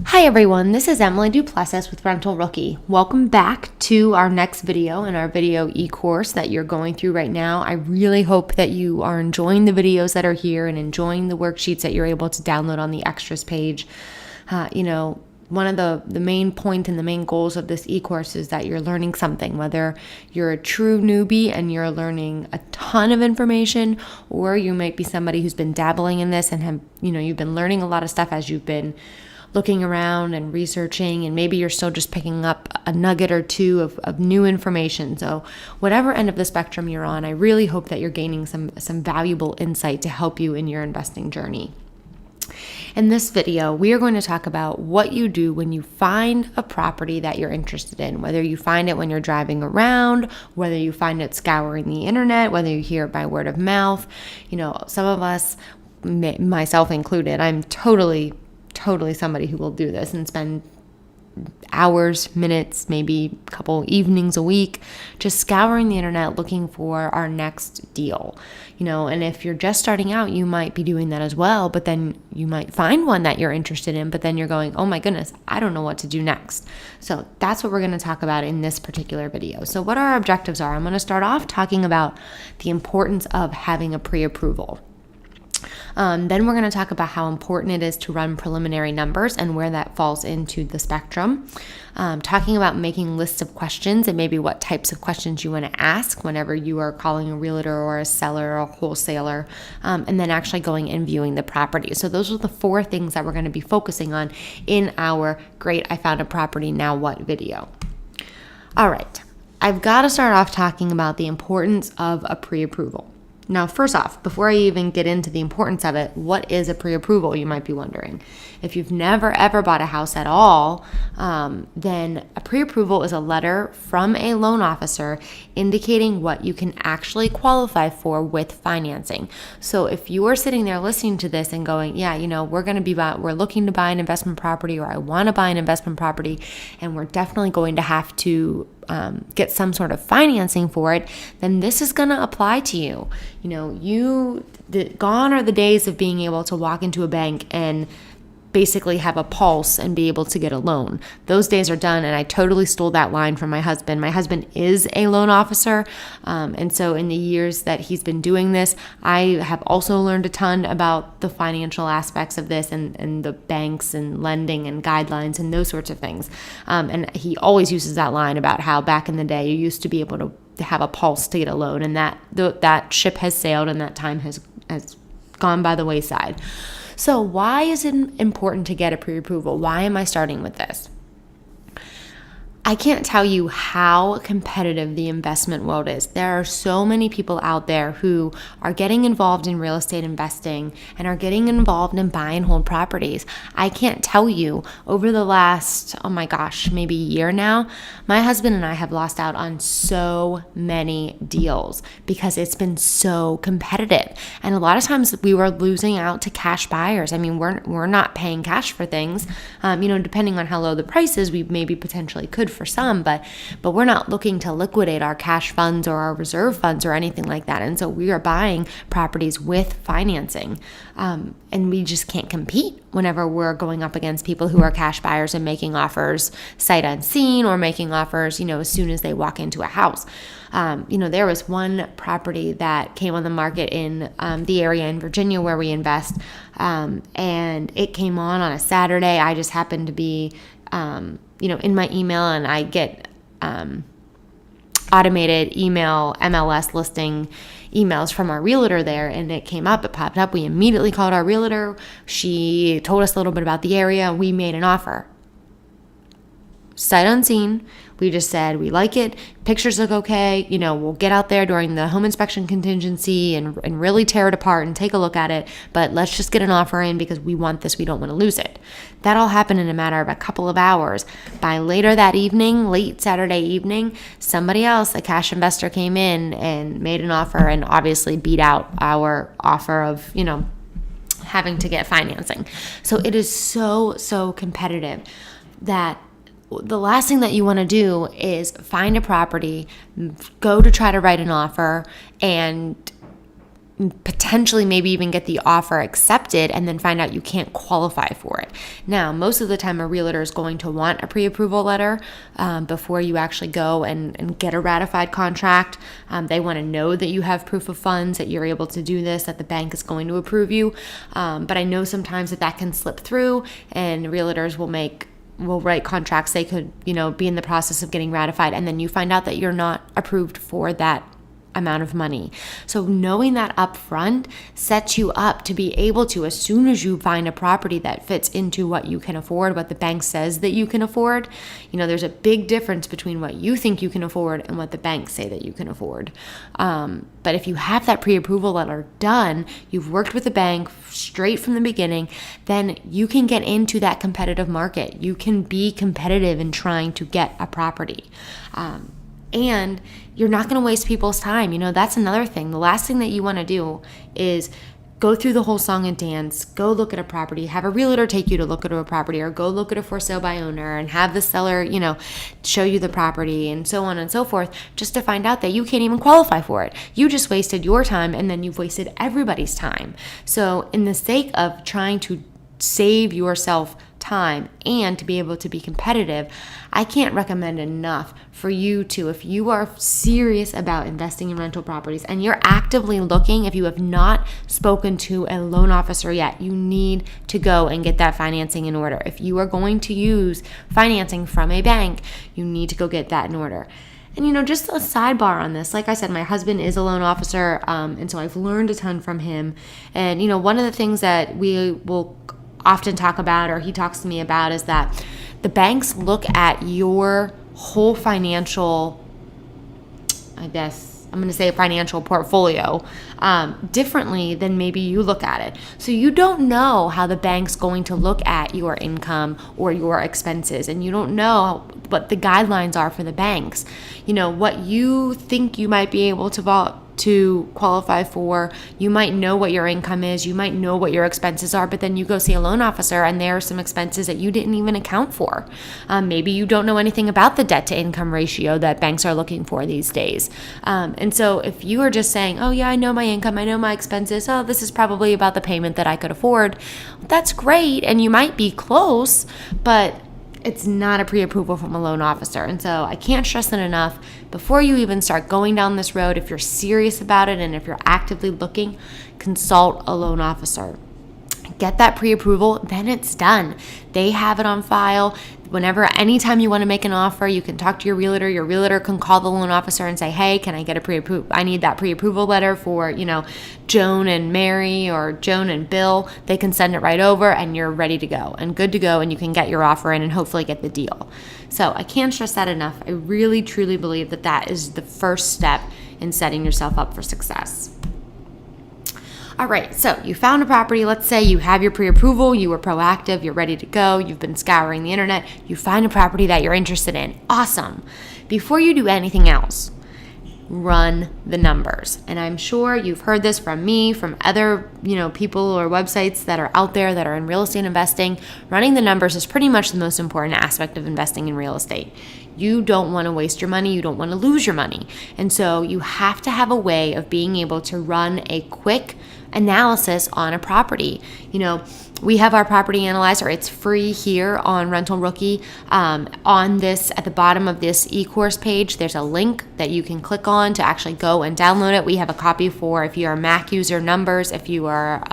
Hi everyone, this is Emily Duplessis with Rental Rookie. Welcome back to our next video in our video e-course that you're going through right now. I really hope that you are enjoying the videos that are here and enjoying the worksheets that you're able to download on the extras page. One of the main points and the main goals of this e-course is that you're learning something, whether you're a true newbie and you're learning a ton of information, or you might be somebody who's been dabbling in this and you've been learning a lot of stuff as you've been looking around and researching, and maybe you're still just picking up a nugget or two of new information. So whatever end of the spectrum you're on, I really hope that you're gaining some valuable insight to help you in your investing journey. In this video, we are going to talk about what you do when you find a property that you're interested in, whether you find it when you're driving around, whether you find it scouring the internet, whether you hear it by word of mouth. Some of us, myself included, I'm totally somebody who will do this and spend hours, minutes, maybe a couple evenings a week just scouring the internet looking for our next deal. And if you're just starting out, you might be doing that as well, but then you might find one that you're interested in, but then you're going, oh my goodness, I don't know what to do next. So that's what we're going to talk about in this particular video. So what our objectives are, I'm going to start off talking about the importance of having a pre-approval. Then we're going to talk about how important it is to run preliminary numbers and where that falls into the spectrum. Talking about making lists of questions and maybe what types of questions you want to ask whenever you are calling a realtor or a seller or a wholesaler, and then actually going and viewing the property. So those are the 4 things that we're going to be focusing on in our Great I Found a Property Now What video. All right, I've got to start off talking about the importance of a pre-approval. Now, first off, before I even get into the importance of it, what is a pre-approval, you might be wondering. If you've never ever bought a house at all, then a pre-approval is a letter from a loan officer indicating what you can actually qualify for with financing. So if you are sitting there listening to this and going, we're looking to buy an investment property, or I want to buy an investment property, and we're definitely going to have to get some sort of financing for it, then this is going to apply to you. Gone are the days of being able to walk into a bank and basically have a pulse and be able to get a loan. Those days are done, and I totally stole that line from my husband. My husband is a loan officer, and so in the years that he's been doing this, I have also learned a ton about the financial aspects of this and the banks and lending and guidelines and those sorts of things. And he always uses that line about how back in the day you used to be able to have a pulse to get a loan, and that ship has sailed and that time has gone by the wayside. So why is it important to get a pre-approval? Why am I starting with this? I can't tell you how competitive the investment world is. There are so many people out there who are getting involved in real estate investing and are getting involved in buy and hold properties. I can't tell you, over the last, maybe a year now, my husband and I have lost out on so many deals because it's been so competitive. And a lot of times we were losing out to cash buyers. We're not paying cash for things. Depending on how low the price is, we maybe potentially could for some, but we're not looking to liquidate our cash funds or our reserve funds or anything like that. And so we are buying properties with financing, and we just can't compete whenever we're going up against people who are cash buyers and making offers sight unseen, or making offers, as soon as they walk into a house. There was one property that came on the market in the area in Virginia where we invest, and it came on a Saturday. I just happened to be in my email, and I get automated email MLS listing emails from our realtor there, and it popped up. We immediately called our realtor. She told us a little bit about the area. We made an offer. Sight unseen. We just said, we like it. Pictures look okay. We'll get out there during the home inspection contingency and really tear it apart and take a look at it. But let's just get an offer in because we want this. We don't want to lose it. That all happened in a matter of a couple of hours. By later that evening, late Saturday evening, somebody else, a cash investor, came in and made an offer and obviously beat out our offer of, having to get financing. So it is so competitive that the last thing that you want to do is find a property, go to try to write an offer, and potentially maybe even get the offer accepted and then find out you can't qualify for it. Now, most of the time a realtor is going to want a pre-approval letter before you actually go and get a ratified contract. They want to know that you have proof of funds, that you're able to do this, that the bank is going to approve you. But I know sometimes that can slip through, and realtors will write contracts. They could, be in the process of getting ratified, and then you find out that you're not approved for that amount of money. So knowing that up front sets you up to be able to, as soon as you find a property that fits into what you can afford, what the bank says that you can afford, there's a big difference between what you think you can afford and what the banks say that you can afford. But if you have that pre-approval letter done, you've worked with the bank straight from the beginning, then you can get into that competitive market. You can be competitive in trying to get a property. And you're not going to waste people's time. That's another thing. The last thing that you want to do is go through the whole song and dance, go look at a property, have a realtor take you to look at a property, or go look at a for sale by owner and have the seller, show you the property and so on and so forth, just to find out that you can't even qualify for it. You just wasted your time, and then you've wasted everybody's time. So in the sake of trying to save yourself time and to be able to be competitive, I can't recommend enough for you to, if you are serious about investing in rental properties and you're actively looking, if you have not spoken to a loan officer yet, you need to go and get that financing in order. If you are going to use financing from a bank, you need to go get that in order. And, just a sidebar on this, like I said, my husband is a loan officer, and so I've learned a ton from him. And, one of the things that we will often talk about, or he talks to me about, is that the banks look at your whole financial, financial portfolio differently than maybe you look at it. So you don't know how the bank's going to look at your income or your expenses, and you don't know what the guidelines are for the banks. What you think you might be able to qualify for, you might know what your income is, you might know what your expenses are, but then you go see a loan officer and there are some expenses that you didn't even account for. Maybe you don't know anything about the debt to income ratio that banks are looking for these days. And so if you are just saying, oh yeah, I know my income, I know my expenses, oh, this is probably about the payment that I could afford, that's great, and you might be close, but it's not a pre-approval from a loan officer. And so I can't stress it enough. Before you even start going down this road, if you're serious about it and if you're actively looking, consult a loan officer. Get that pre-approval, then it's done. They have it on file. Anytime you want to make an offer, you can talk to your realtor. Your realtor can call the loan officer and say, hey, can I get a pre-approval? I need that pre-approval letter for, Joan and Mary or Joan and Bill. They can send it right over and you're ready to go and good to go, and you can get your offer in and hopefully get the deal. So I can't stress that enough. I really, truly believe that is the first step in setting yourself up for success. All right, so you found a property. Let's say you have your pre-approval, you were proactive, you're ready to go, you've been scouring the internet, you find a property that you're interested in. Awesome. Before you do anything else, run the numbers. And I'm sure you've heard this from me, from other, people or websites that are out there that are in real estate investing. Running the numbers is pretty much the most important aspect of investing in real estate. You don't want to waste your money. You don't want to lose your money. And so you have to have a way of being able to run a quick analysis on a property. We have our property analyzer. It's free here on Rental Rookie. On this, at the bottom of this e-course page, there's a link that you can click on to actually go and download it. We have a copy for if you're a Mac user, numbers. If you are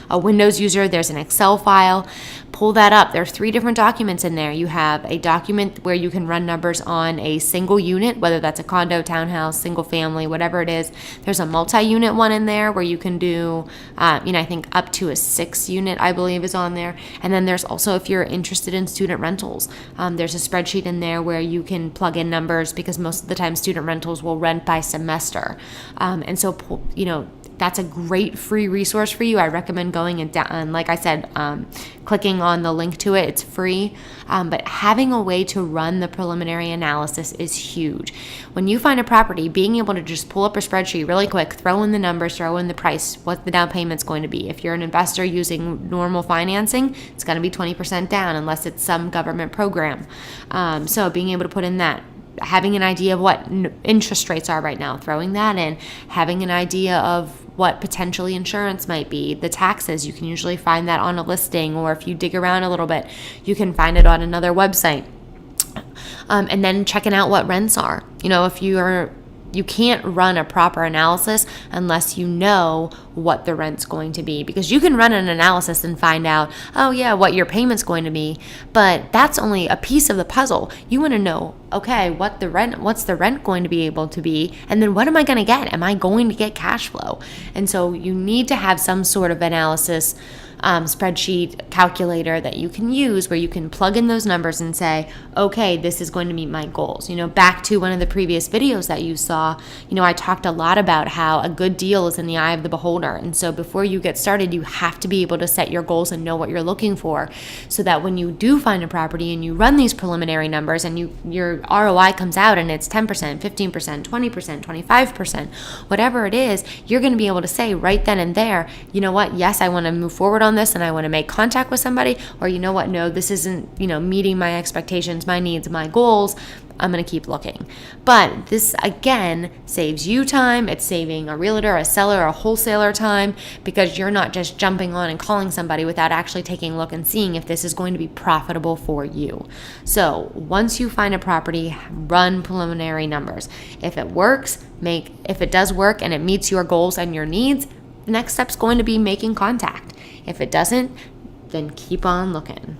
a Windows user, there's an Excel file. Pull that up. There are 3 different documents in there. You have a document where you can run numbers on a single unit, whether that's a condo, townhouse, single family, whatever it is. There's a multi-unit one in there where you can do, I think up to a 6 unit, I believe, is on there. And then there's also, if you're interested in student rentals, there's a spreadsheet in there where you can plug in numbers, because most of the time student rentals will rent by semester. And so, that's a great free resource for you. I recommend going and like I said, clicking on the link to it. It's free, but having a way to run the preliminary analysis is huge. When you find a property, being able to just pull up a spreadsheet really quick, throw in the numbers, throw in the price, what the down payment's going to be. If you're an investor using normal financing, it's going to be 20% down unless it's some government program. So being able to put in that having an idea of what interest rates are right now, throwing that in, having an idea of what potentially insurance might be, the taxes. You can usually find that on a listing, or if you dig around a little bit, you can find it on another website. And then checking out what rents are. If you can't run a proper analysis unless you know what the rent's going to be, because you can run an analysis and find out, what your payment's going to be, but that's only a piece of the puzzle. You want to know, okay, what's the rent going to be able to be, and then what am I going to get? Am I going to get cash flow? And so you need to have some sort of analysis spreadsheet calculator that you can use, where you can plug in those numbers and say, okay, this is going to meet my goals. Back to one of the previous videos that you saw, I talked a lot about how a good deal is in the eye of the beholder. And so before you get started, you have to be able to set your goals and know what you're looking for, so that when you do find a property and you run these preliminary numbers and your ROI comes out and it's 10%, 15%, 20%, 25%, whatever it is, you're going to be able to say right then and there, you know what, yes, I want to move forward on this and I want to make contact with somebody, or you know what, no, this isn't, meeting my expectations, my needs, my goals. I'm going to keep looking. But this, again, saves you time. It's saving a realtor, a seller, a wholesaler time, because you're not just jumping on and calling somebody without actually taking a look and seeing if this is going to be profitable for you. So once you find a property, run preliminary numbers. If it works, if it does work and it meets your goals and your needs, the next step's going to be making contact. If it doesn't, then keep on looking.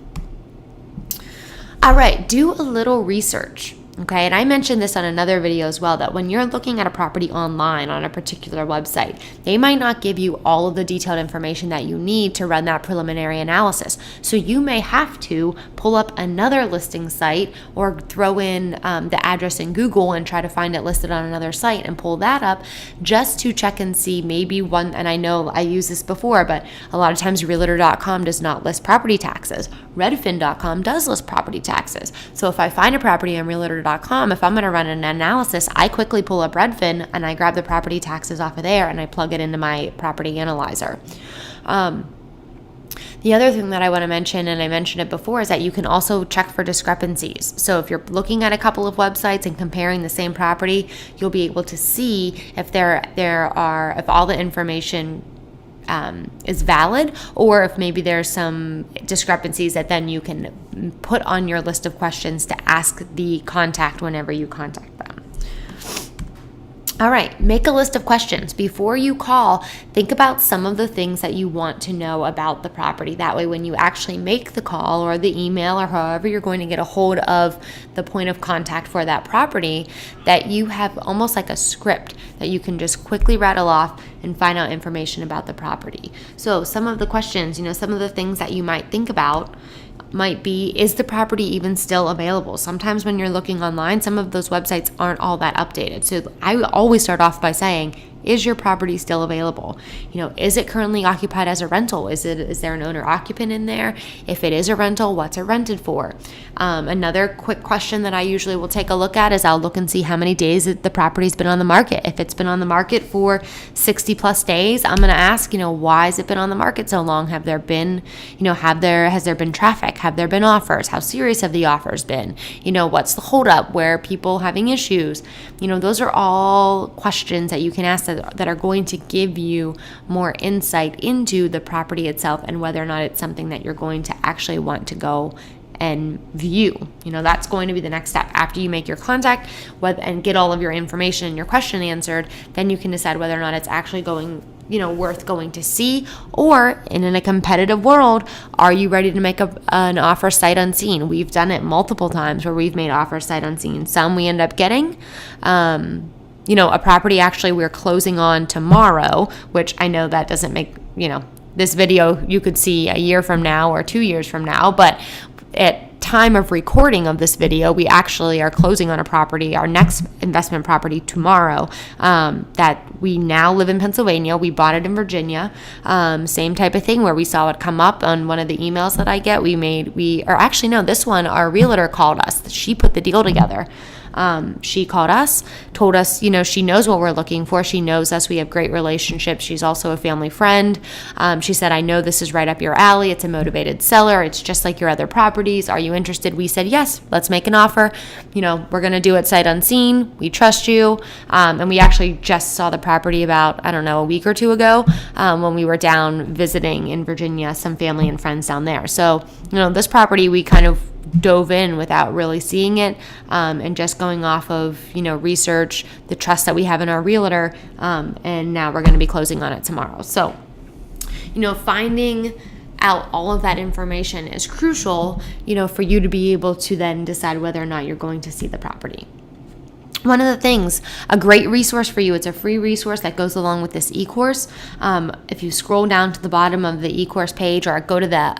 All right, do a little research. Okay, and I mentioned this on another video as well, that when you're looking at a property online on a particular website, they might not give you all of the detailed information that you need to run that preliminary analysis. So you may have to pull up another listing site, or throw in the address in Google and try to find it listed on another site and pull that up, just to check and see maybe one. And I know I used this before, but a lot of times realtor.com does not list property taxes. Redfin.com does list property taxes. So if I find a property on realtor.com, if I'm going to run an analysis, I quickly pull up Redfin and I grab the property taxes off of there and I plug it into my property analyzer. The other thing that I want to mention, and I mentioned it before, is that you can also check for discrepancies. So if you're looking at a couple of websites and comparing the same property, you'll be able to see if if all the information is valid, or if maybe there's some discrepancies that then you can put on your list of questions to ask the contact whenever you contact them. All right, make a list of questions. Before you call, think about some of the things that you want to know about the property. That way, when you actually make the call or the email or however you're going to get a hold of the point of contact for that property, that you have almost like a script that you can just quickly rattle off and find out information about the property. So some of the questions, some of the things that you might think about might be, is the property even still available? Sometimes when you're looking online, some of those websites aren't all that updated. So I always start off by saying, is your property still available? Is it currently occupied as a rental? Is there an owner occupant in there? If it is a rental, what's it rented for? Another quick question that I usually will take a look at is I'll look and see how many days the property's been on the market. If it's been on the market for 60 plus days, I'm going to ask, why has it been on the market so long? Has there been traffic? Have there been offers? How serious have the offers been? What's the holdup? Where are people having issues? Those are all questions that you can ask that are going to give you more insight into the property itself and whether or not it's something that you're going to actually want to go and view. That's going to be the next step. After you make your contact and get all of your information and your question answered, then you can decide whether or not it's actually worth going to see, or in a competitive world, are you ready to make an offer sight unseen? We've done it multiple times where we've made offers sight unseen. Some we end up getting. A property actually we're closing on tomorrow, which I know that doesn't make, this video you could see a year from now or 2 years from now, but at time of recording of this video, we actually are closing on a property, our next investment property tomorrow, that we now live in Pennsylvania. We bought it in Virginia. Same type of thing where we saw it come up on one of the emails that I get. This one, our realtor called us. She put the deal together. She called us, told us, she knows what we're looking for. She knows us. We have great relationships. She's also a family friend. She said, I know this is right up your alley. It's a motivated seller. It's just like your other properties. Are you interested? We said, yes, let's make an offer. We're going to do it sight unseen. We trust you. And we actually just saw the property about, a week or two ago when we were down visiting in Virginia, some family and friends down there. So, this property, we kind of dove in without really seeing it, and just going off of, research, the trust that we have in our realtor, and now we're going to be closing on it tomorrow. So, finding out all of that information is crucial, for you to be able to then decide whether or not you're going to see the property. One of the things, a great resource for you, it's a free resource that goes along with this e-course. If you scroll down to the bottom of the e-course page, or go to the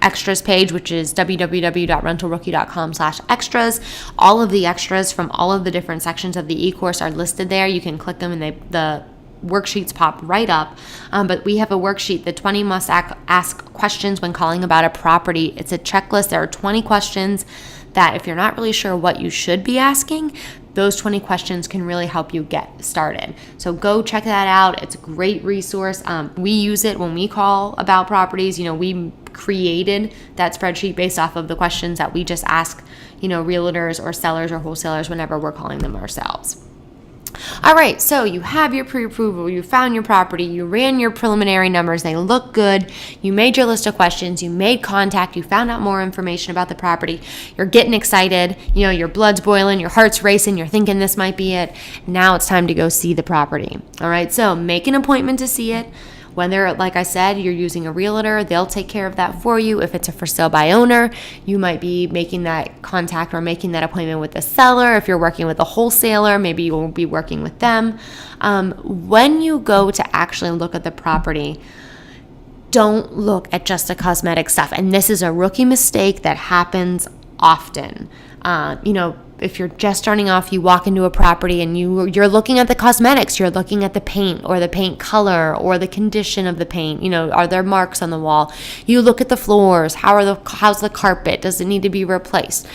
extras page, which is www.rentalrookie.com/extras, all of the extras from all of the different sections of the e-course are listed there. You can click them and the worksheets pop right up. But we have a worksheet, the 20 must ask questions when calling about a property. It's a checklist. There are 20 questions that if you're not really sure what you should be asking, those 20 questions can really help you get started. So go check that out. It's a great resource. We use it when we call about properties. We created that spreadsheet based off of the questions that we just ask, realtors or sellers or wholesalers whenever we're calling them ourselves. All right, so you have your pre-approval, you found your property, you ran your preliminary numbers, they look good, you made your list of questions, you made contact, you found out more information about the property, you're getting excited, your blood's boiling, your heart's racing, you're thinking this might be it. Now it's time to go see the property. All right, so make an appointment to see it. Whether, like I said, you're using a realtor, they'll take care of that for you. If it's a for sale by owner, you might be making that contact or making that appointment with the seller. If you're working with a wholesaler, maybe you will be working with them. When you go to actually look at the property, don't look at just the cosmetic stuff. And this is a rookie mistake that happens often. If you're just starting off, you walk into a property and you're looking at the cosmetics, you're looking at the paint or the paint color or the condition of the paint. Are there marks on the wall? You look at the floors. How's the carpet? Does it need to be replaced?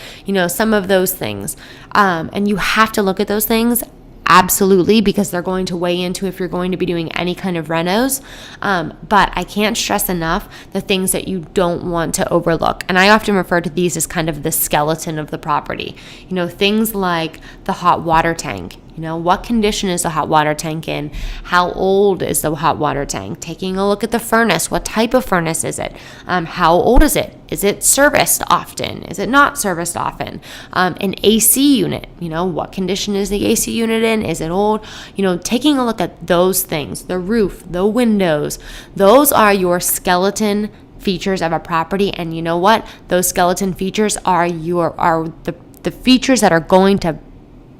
Some of those things. And you have to look at those things. Absolutely, because they're going to weigh into if you're going to be doing any kind of renos. But I can't stress enough the things that you don't want to overlook. And I often refer to these as kind of the skeleton of the property. Things like the hot water tank. What condition is the hot water tank in? How old is the hot water tank? Taking a look at the furnace. What type of furnace is it? How old is it? Is it serviced often? Is it not serviced often? An AC unit. What condition is the AC unit in? Is it old? Taking a look at those things. The roof, the windows. Those are your skeleton features of a property. And you know what? Those skeleton features are the features that are going to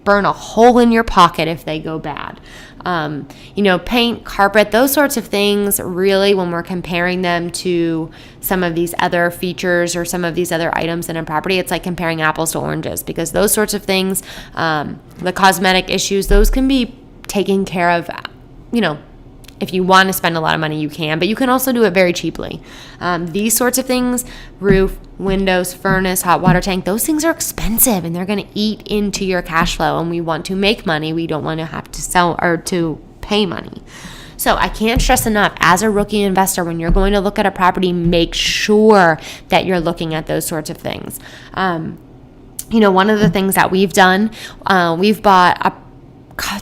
burn a hole in your pocket if they go bad. Paint, carpet, those sorts of things, really, when we're comparing them to some of these other features or some of these other items in a property, it's like comparing apples to oranges, because those sorts of things, the cosmetic issues, those can be taken care of, if you want to spend a lot of money, you can, but you can also do it very cheaply. These sorts of things, roof, windows, furnace, hot water tank, those things are expensive and they're going to eat into your cash flow, and we want to make money. We don't want to have to sell or to pay money. So I can't stress enough, as a rookie investor, when you're going to look at a property, make sure that you're looking at those sorts of things. One of the things that we've done, we've bought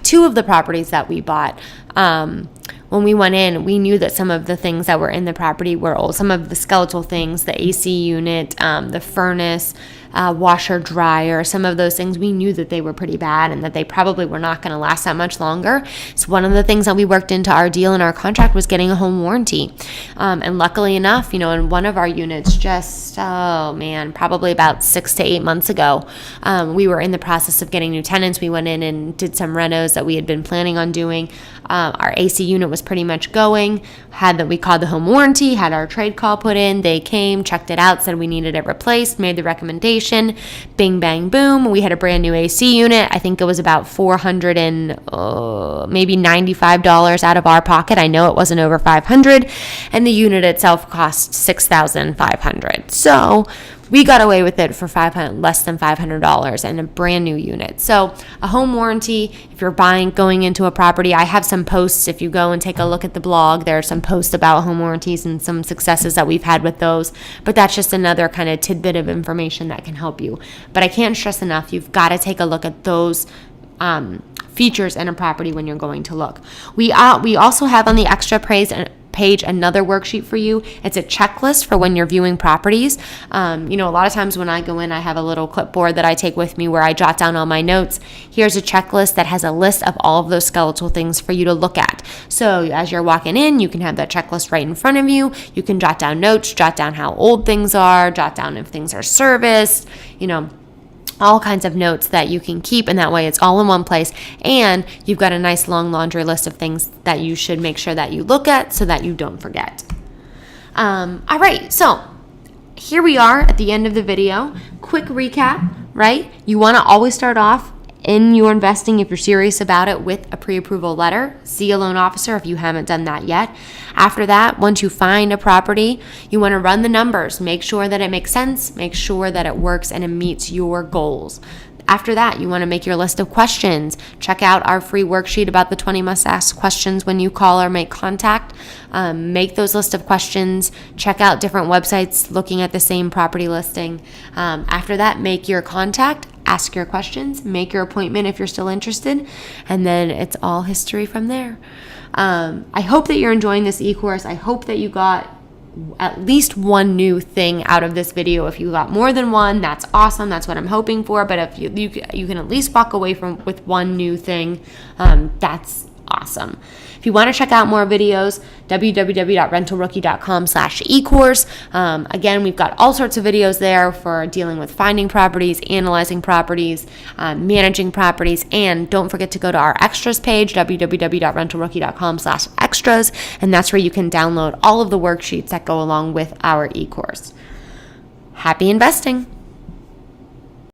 two of the properties that we bought. When we went in, we knew that some of the things that were in the property were old. Some of the skeletal things, the AC unit, the furnace, washer, dryer, some of those things, we knew that they were pretty bad and that they probably were not going to last that much longer. So one of the things that we worked into our deal and our contract was getting a home warranty. And luckily enough, in one of our units probably about 6 to 8 months ago, we were in the process of getting new tenants. We went in and did some renos that we had been planning on doing. Our AC unit was pretty much going. We called the home warranty, had our trade call put in. They came, checked it out, said we needed it replaced, made the recommendation. Bing, bang, boom. We had a brand new AC unit. I think it was about $400 and maybe $95 out of our pocket. I know it wasn't over $500, and the unit itself cost $6,500. So We got away with it for less than $500 and a brand new unit. So a home warranty, if you're going into a property, I have some posts. If you go and take a look at the blog, there are some posts about home warranties and some successes that we've had with those. But that's just another kind of tidbit of information that can help you. But I can't stress enough, you've got to take a look at those features in a property when you're going to look. We also have on the extra page another worksheet for you. It's a checklist for when you're viewing properties. A lot of times when I go in, I have a little clipboard that I take with me where I jot down all my notes. Here's a checklist that has a list of all of those skeletal things for you to look at. So as you're walking in, you can have that checklist right in front of you. You can jot down notes, jot down how old things are, jot down if things are serviced, all kinds of notes that you can keep, and that way it's all in one place, and you've got a nice long laundry list of things that you should make sure that you look at so that you don't forget. All right, so here we are at the end of the video. Quick recap, right? You want to always start off in your investing, if you're serious about it, with a pre-approval letter. See a loan officer if you haven't done that yet. After that, once you find a property, you want to run the numbers. Make sure that it makes sense. Make sure that it works and it meets your goals. After that, you want to make your list of questions. Check out our free worksheet about the 20 must-ask questions when you call or make contact. Make those list of questions. Check out different websites looking at the same property listing. After that, make your contact. Ask your questions. Make your appointment if you're still interested. And then it's all history from there. I hope that you're enjoying this e-course. I hope that you got at least one new thing out of this video. If you got more than one, that's awesome. That's what I'm hoping for. But if you can at least walk away with one new thing, that's awesome. If you want to check out more videos, www.rentalrookie.com/ecourse. Again, we've got all sorts of videos there for dealing with finding properties, analyzing properties, managing properties, and don't forget to go to our extras page, www.rentalrookie.com/extras, and that's where you can download all of the worksheets that go along with our e-course. Happy investing!